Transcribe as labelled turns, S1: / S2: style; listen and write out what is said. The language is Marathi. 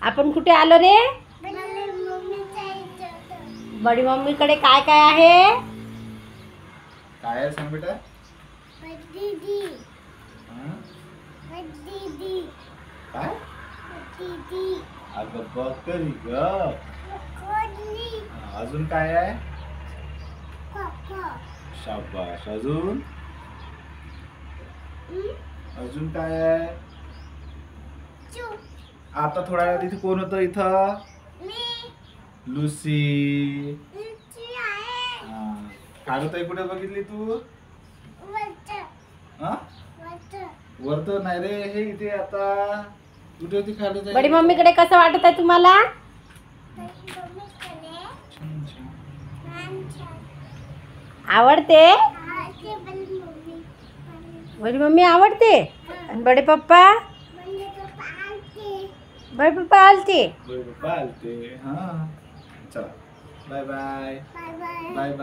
S1: आपण कुठे आलो रे? बडी मम्मीकडे काय काय आहे?
S2: काय आहे सांग बेटा? काय? अगं बकरी ग. अजून काय आहे? शाबाश. अजून अजून काय आहे? आता थोड्या वेळात इथे कोण होतं? इथं लुसी. कागद कुठे बघितली तू? वरत नाही रे, हे इथे. आता कुठे होती कागद?
S1: बडी मम्मीकडे कसं वाटत आहे तुम्हाला? आवडते? बडी मम्मी आवडते? आणि बडे पप्पा? बडे पप्पा आलते?
S2: हा. चला, बाय बाय. Bye bye.